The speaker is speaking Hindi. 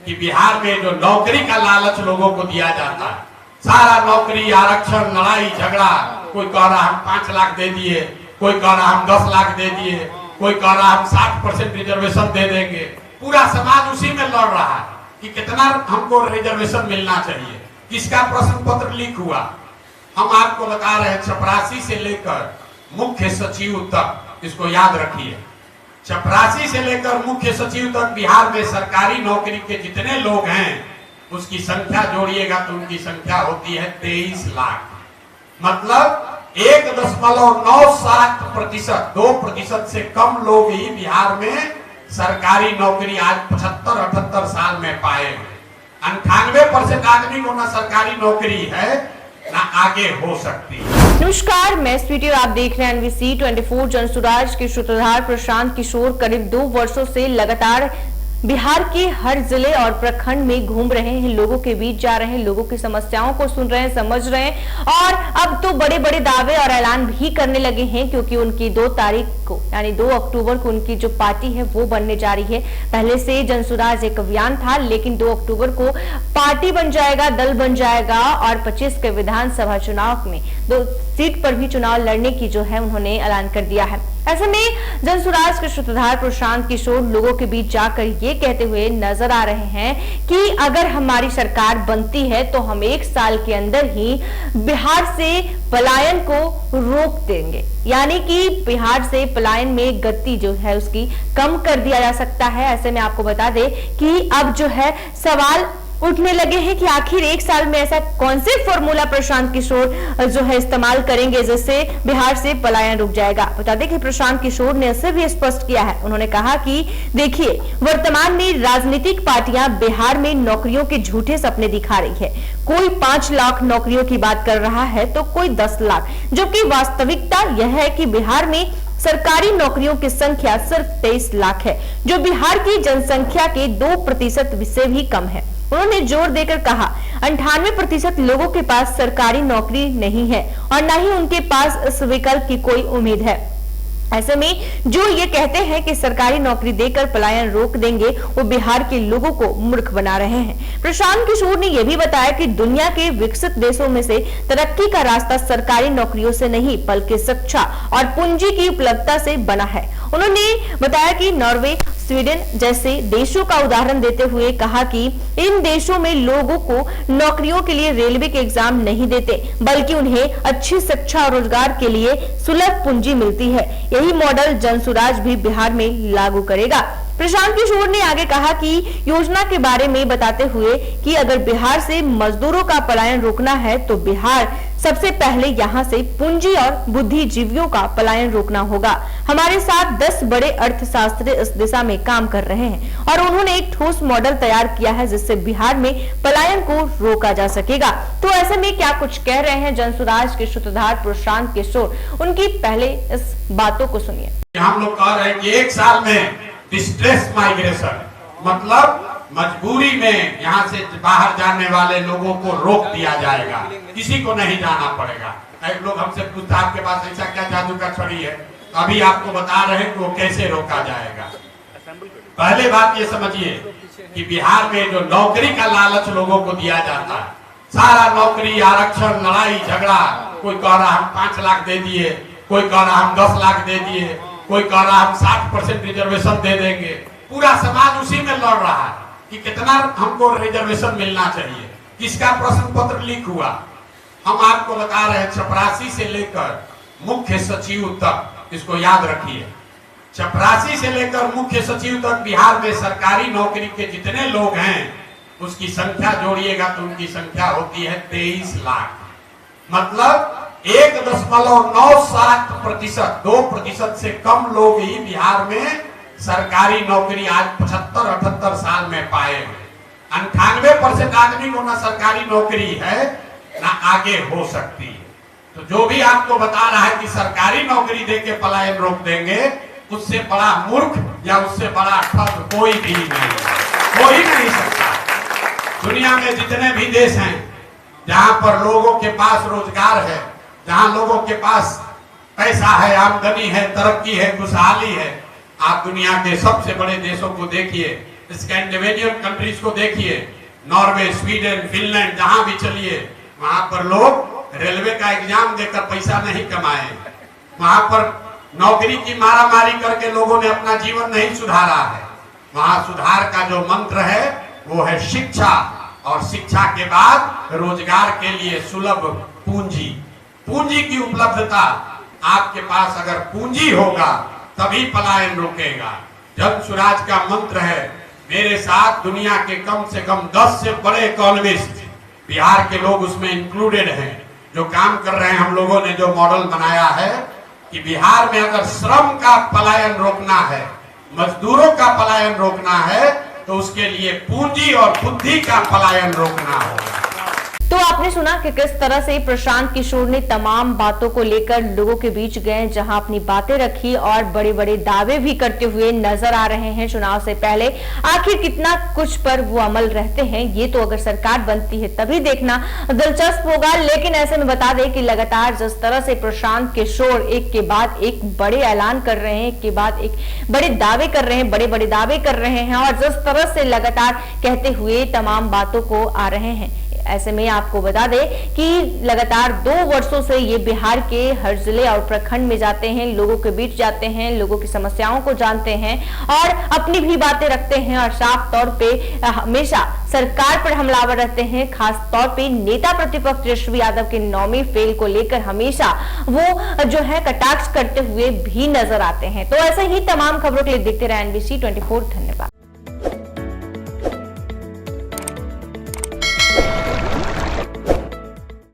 कि बिहार में जो नौकरी का लालच लोगों को दिया जाता है, सारा नौकरी आरक्षण लड़ाई झगड़ा, कोई कह रहा हम 5 लाख दे दिए, कोई कह रहा हम 10 लाख दे दिए, कोई कह रहा हम 60% रिजर्वेशन दे देंगे। पूरा समाज उसी में लड़ रहा है कि कितना हमको रिजर्वेशन मिलना चाहिए। किसका प्रश्न पत्र लीक हुआ हम आपको बता रहे हैं। चपरासी से लेकर मुख्य सचिव तक, इसको याद रखिए, चपरासी से लेकर मुख्य सचिव तक बिहार में सरकारी नौकरी के जितने लोग हैं उसकी संख्या जोड़िएगा तो उनकी संख्या होती है 23 लाख। मतलब 1.97% 2% से कम लोग ही बिहार में सरकारी नौकरी आज 75-78 साल में पाए। 98% आदमी को ना सरकारी नौकरी है ना आगे हो सकती है। नमस्कार, मैं स्वीटी और आप देख रहे हैं एनवीसी 24। जनसुराज के सूत्रधार प्रशांत किशोर करीब 2 वर्षों से लगातार बिहार के हर जिले और प्रखंड में घूम रहे हैं, लोगों के बीच जा रहे हैं, लोगों की समस्याओं को सुन रहे हैं, समझ रहे हैं और अब तो बड़े बड़े दावे और ऐलान भी करने लगे हैं क्योंकि उनकी 2 तारीख को यानी 2 अक्टूबर को उनकी जो पार्टी है वो बनने जा रही है। पहले से जनसुराज एक अभियान था लेकिन 2 अक्टूबर को पार्टी बन जाएगा, दल बन जाएगा और 25 के विधानसभा चुनाव में 2 सीट पर भी चुनाव लड़ने की जो है उन्होंने ऐलान कर दिया है। ऐसे में जनसुराज के सूत्रधार प्रशांत किशोर लोगों के बीच जाकर ये कहते हुए नजर आ रहे हैं कि अगर हमारी सरकार बनती है तो हम 1 साल के अंदर ही बिहार से पलायन को रोक देंगे, यानी कि बिहार से पलायन में गति जो है उसकी कम कर दिया जा सकता है। ऐसे में आपको बता दें कि अब जो है सवाल उठने लगे हैं कि आखिर 1 साल में ऐसा कौन से फॉर्मूला प्रशांत किशोर जो है इस्तेमाल करेंगे जिससे बिहार से पलायन रुक जाएगा। बता दें कि प्रशांत किशोर ने इसे भी स्पष्ट किया है। उन्होंने कहा कि देखिए, वर्तमान में राजनीतिक पार्टियां बिहार में नौकरियों के झूठे सपने दिखा रही है। कोई 5 लाख नौकरियों की बात कर रहा है तो कोई 10 लाख, जबकि वास्तविकता यह है कि बिहार में सरकारी नौकरियों की संख्या सिर्फ 23 लाख है, जो बिहार की जनसंख्या के 2% से भी कम है। उन्होंने जोर देकर कहा 98% लोगों के पास सरकारी नौकरी नहीं है और न ही उनके पास इस विकल्प की कोई उम्मीद है। ऐसे में जो ये कहते हैं कि सरकारी नौकरी देकर पलायन रोक देंगे वो बिहार के लोगों को मूर्ख बना रहे हैं। प्रशांत किशोर ने यह भी बताया कि दुनिया के विकसित देशों में से तरक्की का रास्ता सरकारी नौकरियों से नहीं बल्कि शिक्षा और पूंजी की उपलब्धता से बना है। उन्होंने बताया कि नॉर्वे, स्वीडन जैसे देशों का उदाहरण देते हुए कहा कि इन देशों में लोगों को नौकरियों के लिए रेलवे के एग्जाम नहीं देते बल्कि उन्हें अच्छी शिक्षा और रोजगार के लिए सुलभ पूंजी मिलती है। यही मॉडल जनसुराज भी बिहार में लागू करेगा। प्रशांत किशोर ने आगे कहा कि योजना के बारे में बताते हुए कि अगर बिहार से मजदूरों का पलायन रोकना है तो बिहार सबसे पहले यहां से पूंजी और बुद्धिजीवियों का पलायन रोकना होगा। हमारे साथ 10 बड़े अर्थशास्त्री इस दिशा में काम कर रहे हैं और उन्होंने एक ठोस मॉडल तैयार किया है जिससे बिहार में पलायन को रोका जा सकेगा। तो ऐसे में क्या कुछ कह रहे हैं जनसुराज के सूत्रधार प्रशांत किशोर, उनकी पहले इस बातों को सुनिए। हम लोग कह रहे हैं कि 1 साल में डिस्ट्रेस माइग्रेशन, मतलब मजबूरी में यहाँ से बाहर जाने वाले लोगों को रोक दिया जाएगा, किसी को नहीं जाना पड़ेगा। एक लोग हमसे पूछता आपके पास ऐसा क्या जादू का छड़ी है, अभी आपको बता रहे हैं कि वो कैसे रोका जाएगा। पहले बात ये समझिए कि बिहार में जो नौकरी का लालच लोगों को दिया जाता है, सारा नौकरी आरक्षण लड़ाई झगड़ा, कोई कह रहा हम 5 लाख दे दिए, कोई कह रहा हम 10 लाख दे दिए, कोई कह रहा हम 60% रिजर्वेशन दे देंगे। पूरा समाज उसी में लड़ रहा है कि कितना हमको रिजर्वेशन मिलना चाहिए। किसका प्रश्न पत्र लीक हुआ हम आपको बता रहे हैं। चपरासी से लेकर मुख्य सचिव तक, इसको याद रखिए, चपरासी से लेकर मुख्य सचिव तक बिहार में सरकारी नौकरी के जितने लोग हैं उसकी संख्या जोड़िएगा तो उनकी संख्या होती है 23 लाख। मतलब 1.97% 2% से कम लोग ही बिहार में सरकारी नौकरी आज 75-78 साल में पाए हैं। 98% आदमी को ना सरकारी नौकरी है ना आगे हो सकती है। तो जो भी आपको बता रहा है कि सरकारी नौकरी देके पलायन रोक देंगे, उससे बड़ा मूर्ख या उससे बड़ा ठग कोई भी नहीं, कोई नहीं सकता। दुनिया में जितने भी देश हैं जहां पर लोगों के पास रोजगार है, जहां लोगों के पास पैसा है, आमदनी है, तरक्की है, खुशहाली है, आप दुनिया के सबसे बड़े देशों को देखिए, स्कैंडिनेवियन कंट्रीज को देखिए, नॉर्वे, स्वीडन, फिनलैंड, जहां भी चलिए वहां पर लोग रेलवे का एग्जाम देकर पैसा नहीं कमाए, वहां पर नौकरी की मारामारी करके लोगों ने अपना जीवन नहीं सुधारा है। वहां सुधार का जो मंत्र है वो है शिक्षा, और शिक्षा के बाद रोजगार के लिए सुलभ पूंजी। पूंजी की उपलब्धता, आपके पास अगर पूंजी होगा तभी पलायन रुकेगा। जन स्वराज का मंत्र है, मेरे साथ दुनिया के कम से कम 10 से बड़े इकोनॉमिस्ट, बिहार के लोग उसमें इंक्लूडेड हैं, जो काम कर रहे हैं। हम लोगों ने जो मॉडल बनाया है कि बिहार में अगर श्रम का पलायन रोकना है, मजदूरों का पलायन रोकना है, तो उसके लिए पूंजी और बुद्धि का पलायन रोकना होगा। तो आपने सुना कि किस तरह से प्रशांत किशोर ने तमाम बातों को लेकर लोगों के बीच गए, जहां अपनी बातें रखी और बड़े बड़े दावे भी करते हुए नजर आ रहे हैं चुनाव से पहले। आखिर कितना कुछ पर वो अमल रहते हैं, ये तो अगर सरकार बनती है तभी देखना दिलचस्प होगा। लेकिन ऐसे में बता दें कि लगातार जिस तरह से प्रशांत किशोर एक के बाद एक बड़े ऐलान कर रहे हैं, एक के बाद एक बड़े दावे कर रहे हैं, बड़े बड़े दावे कर रहे हैं, और जिस तरह से लगातार कहते हुए तमाम बातों को आ रहे हैं, ऐसे में आपको बता दें कि लगातार 2 वर्षों से ये बिहार के हर जिले और प्रखंड में जाते हैं, लोगों के बीच जाते हैं, लोगों की समस्याओं को जानते हैं और अपनी भी बातें रखते हैं, और साफ तौर पे हमेशा सरकार पर हमलावर रहते हैं। खास तौर पे नेता प्रतिपक्ष तेजस्वी यादव के 9वीं फेल को लेकर हमेशा वो जो है कटाक्ष करते हुए भी नजर आते हैं। तो ऐसे ही तमाम खबरों के लिए देखते रहे NBC 24। धन्यवाद।